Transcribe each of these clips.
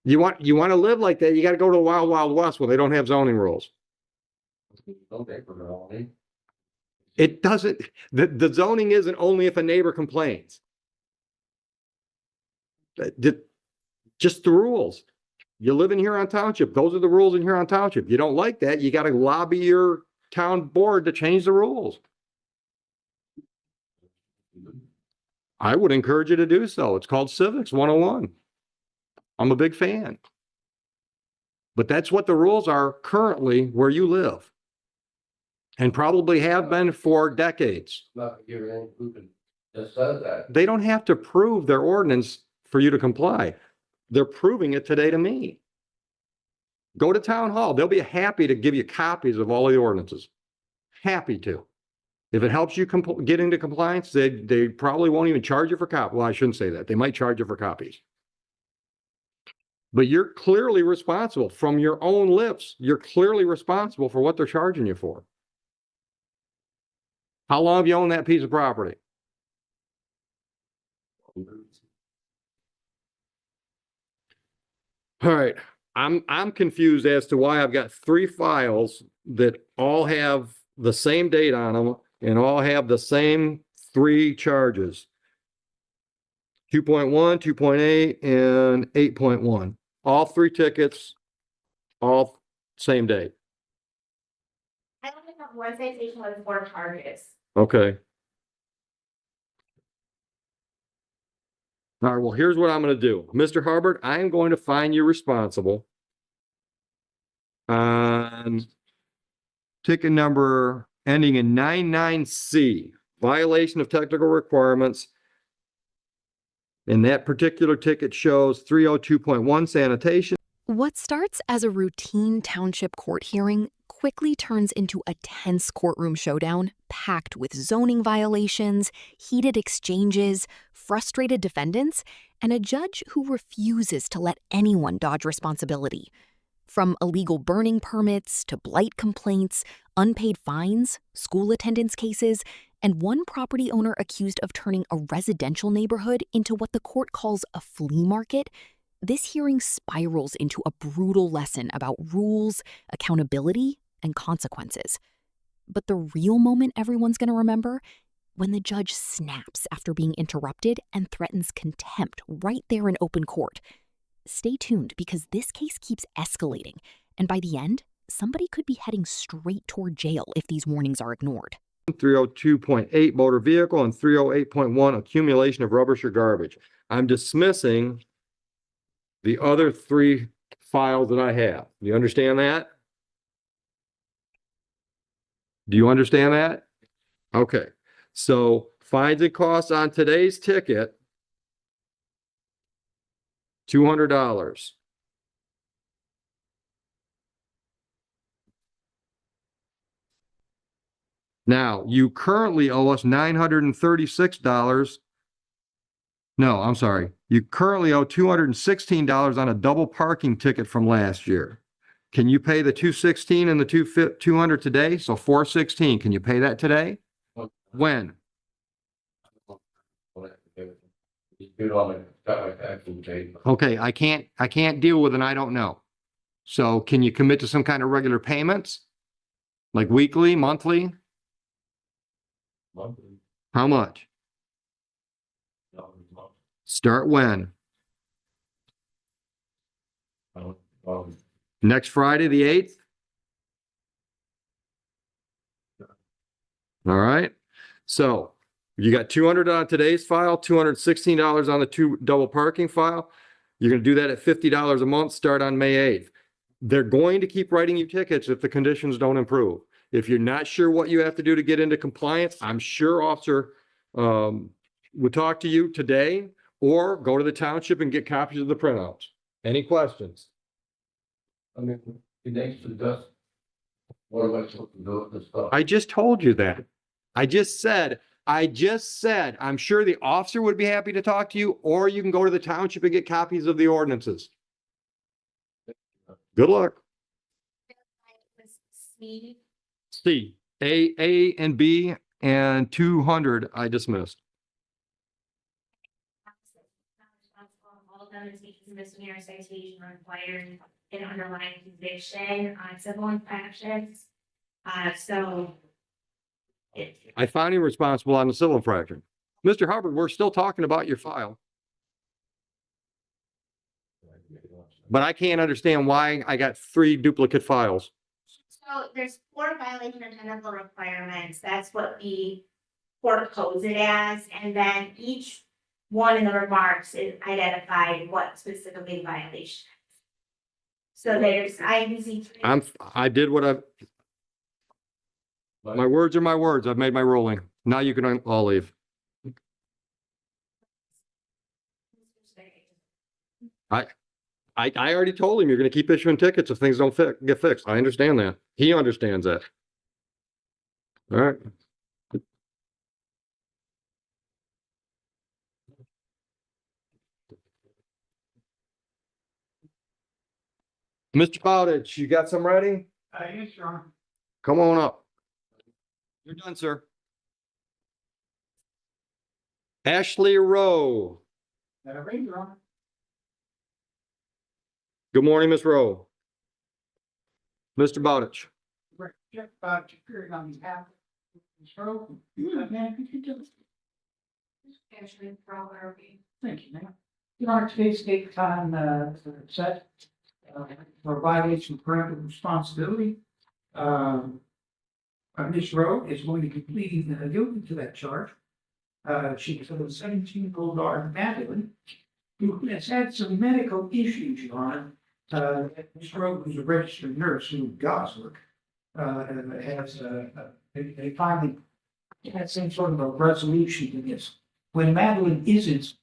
You want to live like that, you got to go to the wild, wild west where they don't have zoning rules. It doesn't, the zoning isn't only if a neighbor complains. Just the rules. You live in Huron Township. Those are the rules in Huron Township. You don't like that, you got to lobby your town board to change the rules. I would encourage you to do so. It's called Civics 101. I'm a big fan. But that's what the rules are currently where you live. And probably have been for decades. They don't have to prove their ordinance for you to comply. They're proving it today to me. Go to town hall. They'll be happy to give you copies of all the ordinances. Happy to. If it helps you get into compliance, they probably won't even charge you for copies. Well, I shouldn't say that. They might charge you for copies. But you're clearly responsible from your own lips. You're clearly responsible for what they're charging you for. How long have you owned that piece of property? All right. I'm confused as to why I've got 3 files that all have the same date on them and all have the same 3 charges. 2.1, 2.8, and 8.1. All 3 tickets, all same day. I only have one citation with 4 charges. Okay. All right, well, here's what I'm going to do. Mr. Harbert, I am going to find you responsible on ticket number ending in 99C, violation of technical requirements. And that particular ticket shows 302.1 sanitation. What starts as a routine township court hearing quickly turns into a tense courtroom showdown packed with zoning violations, heated exchanges, frustrated defendants, and a judge who refuses to let anyone dodge responsibility. From illegal burning permits to blight complaints, unpaid fines, school attendance cases, and one property owner accused of turning a residential neighborhood into what the court calls a flea market, this hearing spirals into a brutal lesson about rules, accountability, and consequences. But the real moment everyone's going to remember? When the judge snaps after being interrupted and threatens contempt right there in open court. Stay tuned because this case keeps escalating, and by the end, somebody could be heading straight toward jail if these warnings are ignored. 302.8 motor vehicle and 308.1 accumulation of rubbish or garbage. I'm dismissing the other 3 files that I have. You understand that? Do you understand that? Okay. So fines and costs on today's ticket, $200. Now, you currently owe us $936. No, I'm sorry. You currently owe $216 on a double parking ticket from last year. Can you pay the $216 and the $200 today? So $416. Can you pay that today? When? Okay, I can't deal with an I don't know. So can you commit to some kind of regular payments? Like weekly, monthly? Monthly. How much? Start when? Next Friday, the 8th? All right. So you got $200 on today's file, $216 on the 2 double parking file. You're going to do that at $50 a month, start on May 8th. They're going to keep writing you tickets if the conditions don't improve. If you're not sure what you have to do to get into compliance, I'm sure officer would talk to you today or go to the township and get copies of the printouts. Any questions? I mean, it next to dust. What am I supposed to do with this stuff? I just told you that. I just said, I'm sure the officer would be happy to talk to you, or you can go to the township and get copies of the ordinances. Good luck. C, A and B, and 200 I dismissed. a misdemeanor citation required an underlying conviction on civil infractions. So. I found him responsible on the civil infraction. Mr. Hubbard, we're still talking about your file, but I can't understand why I got 3 duplicate files. So there's 4 violation of technical requirements. That's what the court codes it as, and then each one in the remarks is identified what specifically the violation. So there's, I usually. I did what my words are my words. I've made my ruling. Now you can all leave. I already told him you're gonna keep issuing tickets if things don't get fixed. I understand that. He understands that. All right. Mr. Bowditch, you got some ready? Yes, Your Honor. Come on up. You're done, sir. Ashley Rowe. Ready, Your Honor. Good morning, Ms. Rowe. Mr. Bowditch. Right, Jeff, appearing on behalf of Ms. Rowe. Ma'am, could you tell us? Actually, for Thank you, ma'am. Your Honor, today's date time, set, for violation of parental responsibility. Ms. Rowe is going to be pleading guilty to that charge. She is a 17-year-old daughter, Madeline, who has had some medical issues, Your Honor. Ms. Rowe, who's a registered nurse in Goswick, has, they finally had some sort of a resolution to this. When Madeline isn't,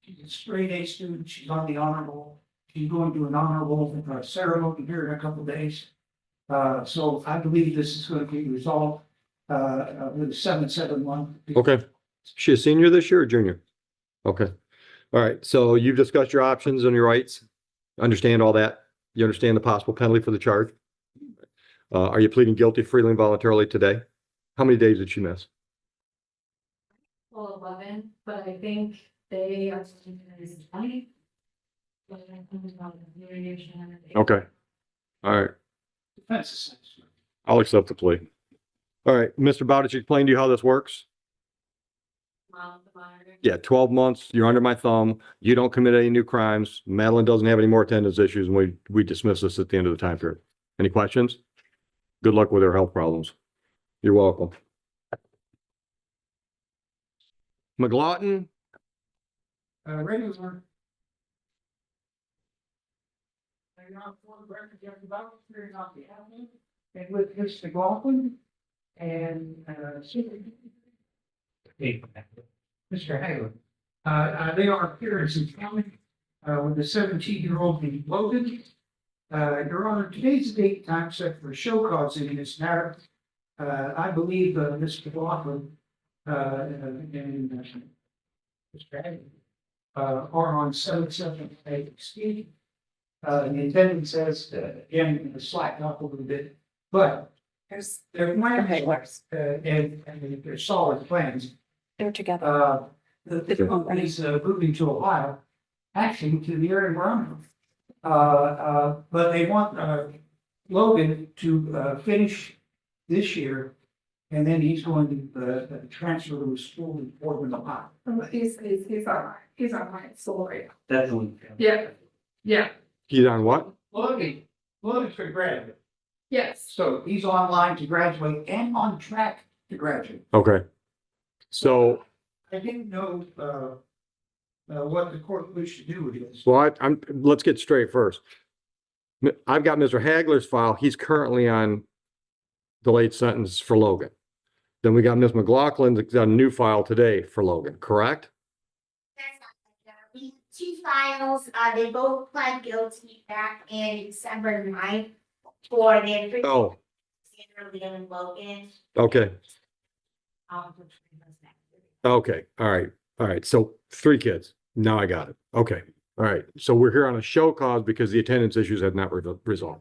she's a straight A student, she's on the honor roll, she's going to an honorable ceremony here in a couple of days. So I believe this is going to be resolved, with a 771. Okay. Is she a senior this year or junior? Okay. All right. So you've discussed your options and your rights. Understand all that. You understand the possible penalty for the charge. Are you pleading guilty freely and voluntarily today? How many days did she miss? Well, 11, but I think they are saying that it's 20. Okay. All right. Defense is satisfied. I'll accept the plea. All right. Mr. Bowditch explained to you how this works. Yeah, 12 months. You're under my thumb. You don't commit any new crimes. Madeline doesn't have any more attendance issues, and we dismiss this at the end of the time period. Any questions? Good luck with her health problems. You're welcome. McLaughlin, Ready, Your Honor. For the record, Jeff Bowditch, appearing on behalf of, and with Mr. McLaughlin and, Mr. Hager. They are appearance in county, with a 17-year-old named Logan. Your Honor, today's date time set for a show cause in this matter. I believe, Mr. McLaughlin, and Mr. Hager, are on 778 Steve. The attendant says, again, slacked up a little bit, but they're plans, and they're solid plans. They're together. The company is moving to Ohio, actually to the area where I'm from. But they want Logan to finish this year, and then he's going to transfer to a school in Portland, Ohio. He's on my story. Definitely. Yeah, he's on what? Logan's for graduate, yes. so he's online to graduate and on track to graduate. Okay. So, I didn't know, what the court wished to do with this. well, let's get straight first. I've got Mr. Hagler's file. He's currently on delayed sentence for Logan. Then we got Ms. McLaughlin that's got a new file today for Logan, correct? That's not like that. We have 2 files. They both pled guilty back in December 9th for the. Oh. Sandra, Leon, and Logan. Okay. For treatment. Okay. All right. All right. So 3 kids. Now I got it. Okay. All right. So we're here on a show cause because the attendance issues have not resolved.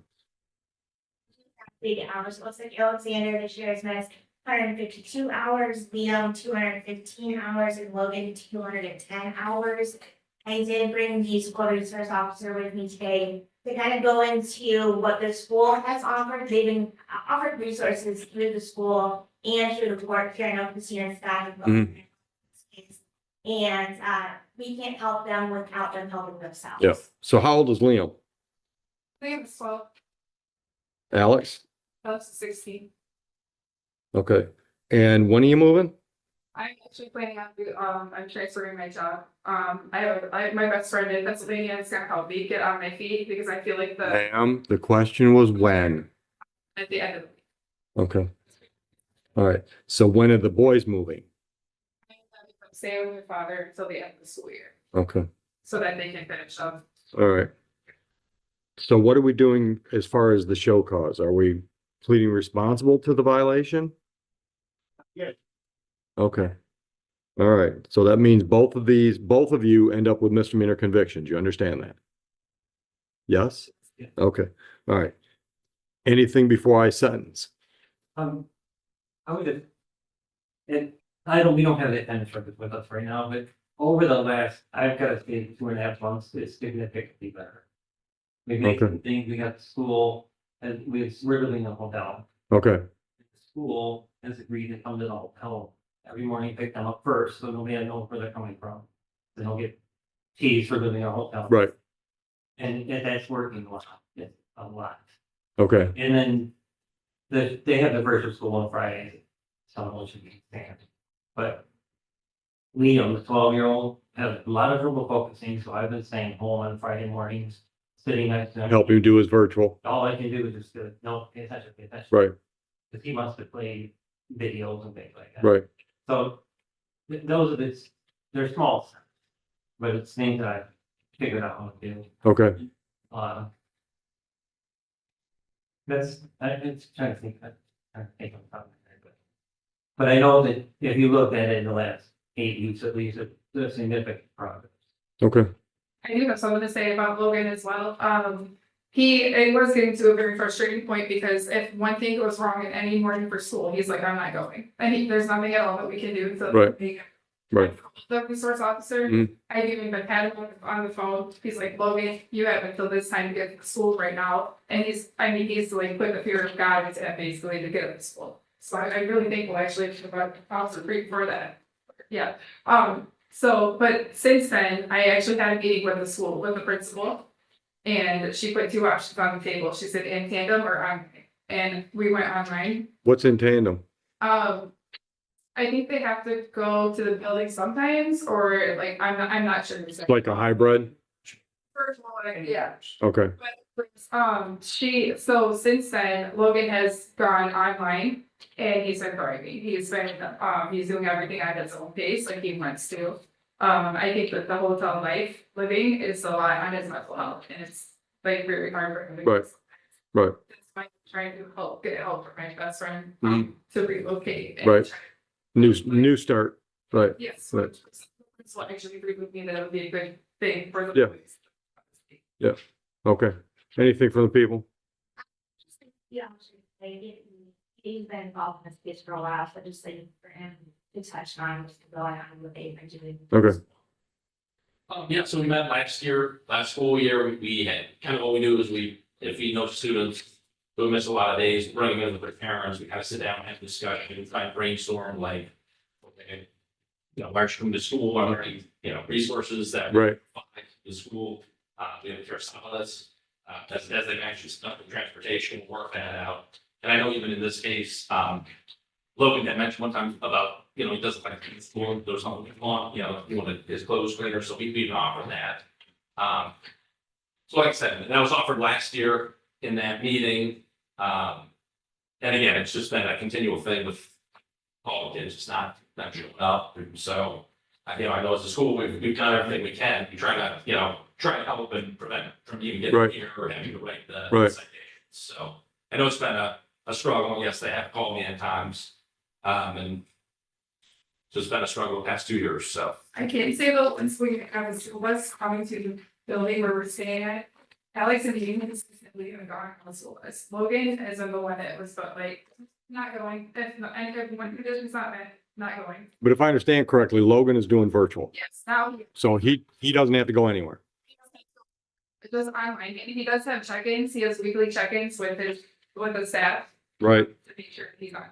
Big hours. Looks like Alexander this year has missed 152 hours, Leo 215 hours, and Logan 210 hours. I did bring the school resource officer with me today to kind of go into what the school has offered. They've been offered resources through the school and through the court here. I know Christina's got. And we can't help them without them helping themselves. Yeah. So how old is Liam? I think it's 12, Alex? that's 16. Okay. And when are you moving? I'm actually planning on, I'm transferring my job. My best friend in Pennsylvania is gonna help me get on my feet because I feel like Ma'am, the question was when. at the end of the week. Okay. All right. So when are the boys moving? I'm staying with my father until the end of the school year, Okay. so that they can finish up. All right. So what are we doing as far as the show cause? Are we pleading responsible to the violation? Yes. Okay. All right. So that means both of you end up with misdemeanor convictions. You understand that? Yes? Yeah. Okay. All right. Anything before I sentence? I would, and we don't have the attendance record with us right now, but over the last, I've got to say, 2.5 months, it's significantly better. We've made some things, we got school, and we're living in a hotel. Okay. The school has agreed to come to the hotel every morning, pick them up first, so nobody knows where they're coming from. They don't get teased for living in a hotel. Right. And that's working a lot, it's a lot. Okay. And then they have the virtual school on Friday, so it should be standard. But Liam, the 12-year-old, has a lot of trouble focusing, so I've been staying home on Friday mornings, sitting next to him. Help him do his virtual. All I can do is just go, no, pay attention, pay attention. Right. Because he wants to play videos and things like that. Right. So those are they're small steps, but it's things that I've figured out how to do. Okay. It's trying to think, I'm trying to think of something there, but I know that if you look at it in the last 8 weeks, at least, there's significant progress. Okay. I do have something to say about Logan as well. It was getting to a very frustrating point because if one thing goes wrong in any morning for school, he's like, I'm not going. There's nothing at all that we can do to Right. make him. Right. The resource officer, Mhm. I've even had him on the phone. He's like, Logan, you have until this time to get to school right now. And he's to like put the fear of God into that basically to get him to school. So I really thankful actually about Officer Creek for that. Yeah. But since then, I actually had a meeting with the school, with the principal. And she put 2 options on the table. She said in tandem or online. And we went online. What's in tandem? I think they have to go to the building sometimes, or like, I'm not sure. Like a hybrid? First of all, yeah. Okay. But, so since then, Logan has gone online and he's been thriving. He's doing everything at his own pace, like he wants to. I think that the hotel life living is a lot on his mental health, and it's like very hard for him. Right. Right. That's why I'm trying to get help for my best friend, Mhm. to relocate. And Right. try- New start. Right. Yes. Right. So actually agreed with me that it would be a good thing for the. Yeah. police. Okay. Anything from the people? Yeah, he's been involved in this case for a while, so just like for him to touch on what's going on with what they've been doing. Okay. Yeah, so we met last school year, we had, kind of what we do is if we know students who miss a lot of days, bring them in with their parents, we kind of sit down and have a discussion, try and brainstorm like, okay, where should come to school, are there any, resources that Right. provide to the school, we have to some of this, as they actually stuff with transportation, work that out. And I know even in this case, Logan had mentioned one time about, he doesn't like to school, there's something on, he wanted his clothes cleaner, so we even offered that. So like I said, that was offered last year in that meeting. And again, it's just been a continual thing with all the kids, just not showing up. So, I know as a school, we've done everything we can. We try to, try to help and prevent from even getting Right. here or having to write the Right. citations. So, I know it's been a struggle. Yes, they have called me at times. And so it's been a struggle the past 2 years, so. I can't say though, once we was coming to the building where we're staying at, Alex and Dean consistently have gone on the school bus. Logan is the one that was like, not going, if one condition's not met, not going. But if I understand correctly, Logan is doing virtual. Yes, now So he doesn't have to go anywhere. it does online, and he does have check-ins. He has weekly check-ins with the staff Right. to make sure he's on.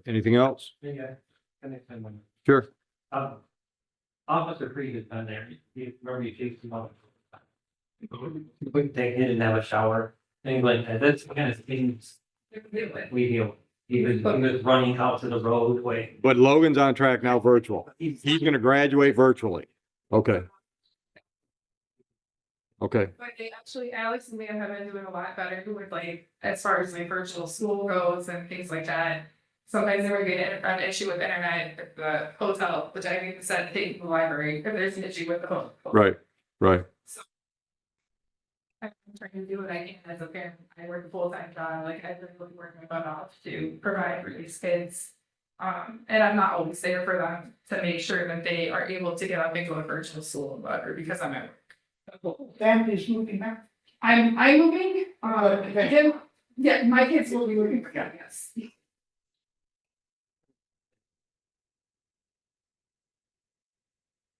Anything else? Yeah. Can I send one? Sure. Officer Creed has been there. He remember he takes him out. They didn't have a shower, things like that. That's the kind of things we deal with. He was running out to the roadway. But Logan's on track now virtual. He's He's gonna graduate virtually. Okay. Okay, But they actually, Alex and Leah have been doing a lot better with like, as far as like virtual school goes and things like that. Sometimes they were getting an issue with internet at the hotel, which I even said, take the library, if there's an issue with the hotel. right, right. I'm trying to do what I can as a parent. I work a full-time job, like I really work my butt off to provide for these kids. And I'm not always there for them to make sure that they are able to get up and go to virtual school, but because I'm at work. Family's moving back. I'm moving, yeah, my kids will be moving, yes.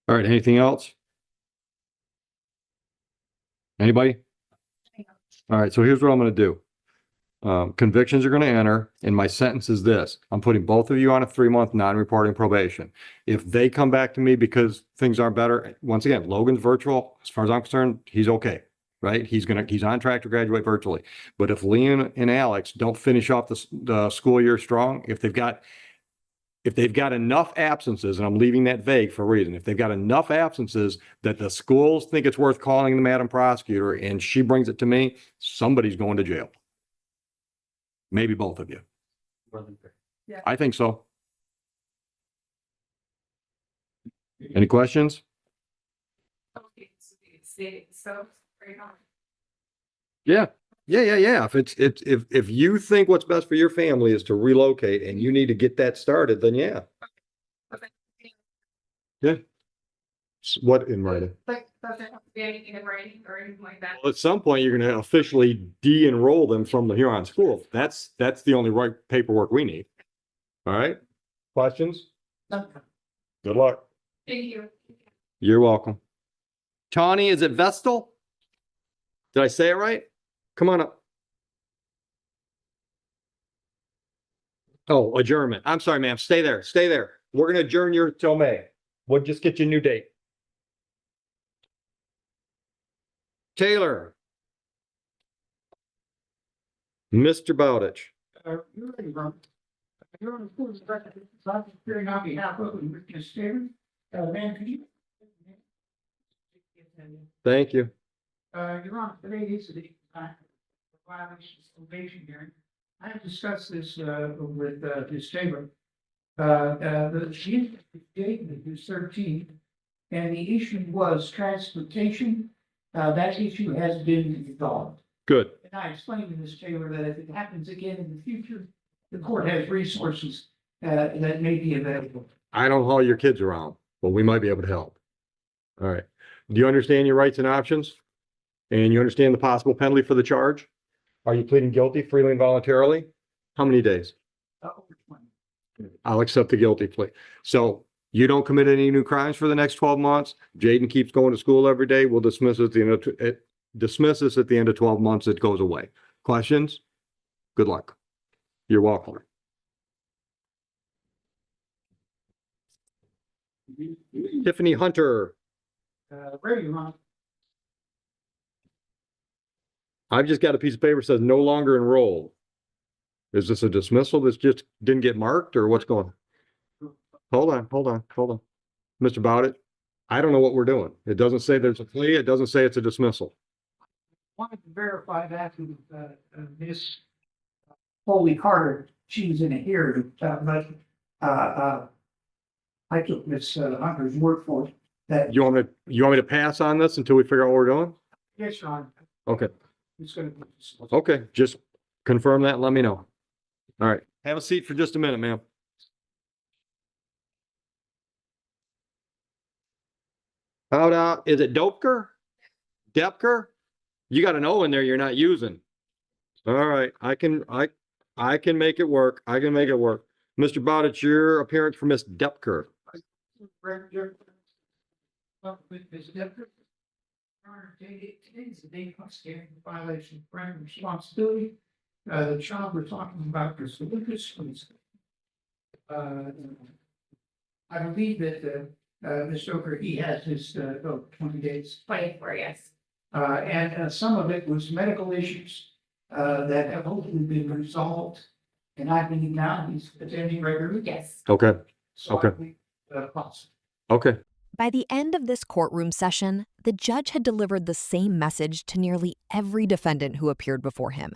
All right, anything else? Anybody? All right, so here's what I'm gonna do. Convictions are gonna enter, and my sentence is this: I'm putting both of you on a 3-month non-reporting probation. If they come back to me because things aren't better, once again, Logan's virtual, as far as I'm concerned, he's okay, right? He's on track to graduate virtually. But if Leon and Alex don't finish off the school year strong, if they've got enough absences, and I'm leaving that vague for a reason, if they've got enough absences that the schools think it's worth calling the Madam Prosecutor and she brings it to me, somebody's going to jail. Maybe both of you. I think so. Any questions? Okay, so, right now. Yeah. If you think what's best for your family is to relocate and you need to get that started, then yeah. Yeah. What in writing? Like, doesn't have to be anything in writing or anything like that. Well, at some point, you're gonna officially de-enroll them from the Huron school. That's the only right paperwork we need. All right? Questions? No. Good luck. Thank you. You're welcome. Tawny, is it Vestal? Did I say it right? Come on up. Oh, adjournment. I'm sorry, ma'am. Stay there. Stay there. We're gonna adjourn your till May. We'll just get you a new date. Taylor. Mr. Bowditch. You're ready, Ron. You're on the course of record. So I'm appearing on behalf of the witness statement. Man, could you? Thank you. Your Honor, today is the violation of probation hearing. I have discussed this with Ms. Taylor. The date is 13, and the issue was transportation. That issue has been resolved. Good. And I explained to Ms. Taylor that if it happens again in the future, the court has resources that may be available. I don't haul your kids around, but we might be able to help. All right. Do you understand your rights and options? And you understand the possible penalty for the charge? Are you pleading guilty freely and voluntarily? How many days? I'll accept the guilty plea. So you don't commit any new crimes for the next 12 months. Jaden keeps going to school every day. We'll dismiss it at the end of, dismiss this at the end of 12 months. It goes away. Questions? Good luck. You're welcome. Tiffany Hunter. Ready, Your Honor. I've just got a piece of paper that says no longer enrolled. Is this a dismissal that just didn't get marked or what's going on? Hold on. Mr. Bowditch, I don't know what we're doing. It doesn't say there's a plea. It doesn't say it's a dismissal. Wanted to verify that with Miss Foley Carter. She was in a hearing, but I took Miss Hunter's word for it. That You want me to pass on this until we figure out what we're doing? yes, Your Honor. Okay. It's going to be. Okay, just confirm that and let me know. All right, have a seat for just a minute, ma'am. Is it Dopker? Depker? You got an O in there you're not using. All right, I I can make it work. I can make it work. Mr. Bowditch, your appearance for Miss Depker. Today's the day of standing violation of parental responsibility. The child we're talking about is Lucas. I believe that, Ms. Stoker, he has his, 20 days. 24, yes. And some of it was medical issues, that have hopefully been resolved. And I believe now he's attending regularly. Yes. Okay, So okay. I believe, possible. okay. By the end of this courtroom session, the judge had delivered the same message to nearly every defendant who appeared before him.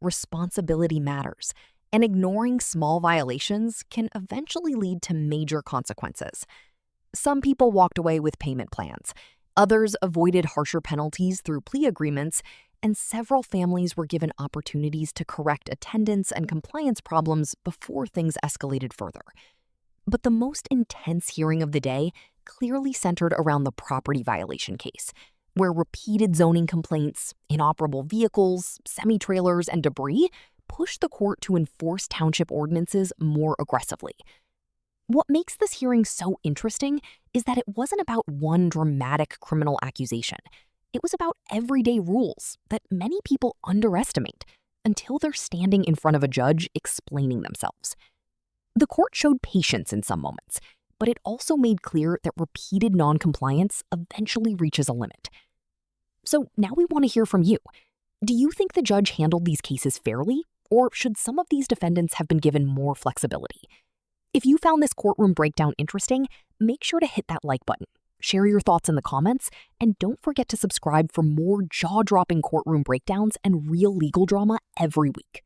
Responsibility matters, and ignoring small violations can eventually lead to major consequences. Some people walked away with payment plans, others avoided harsher penalties through plea agreements, and several families were given opportunities to correct attendance and compliance problems before things escalated further. But the most intense hearing of the day clearly centered around the property violation case, where repeated zoning complaints, inoperable vehicles, semi-trailers, and debris pushed the court to enforce township ordinances more aggressively. What makes this hearing so interesting is that it wasn't about one dramatic criminal accusation. It was about everyday rules that many people underestimate until they're standing in front of a judge explaining themselves. The court showed patience in some moments, but it also made clear that repeated noncompliance eventually reaches a limit. So now we want to hear from you. Do you think the judge handled these cases fairly, or should some of these defendants have been given more flexibility? If you found this courtroom breakdown interesting, make sure to hit that like button, share your thoughts in the comments, and don't forget to subscribe for more jaw-dropping courtroom breakdowns and real legal drama every week.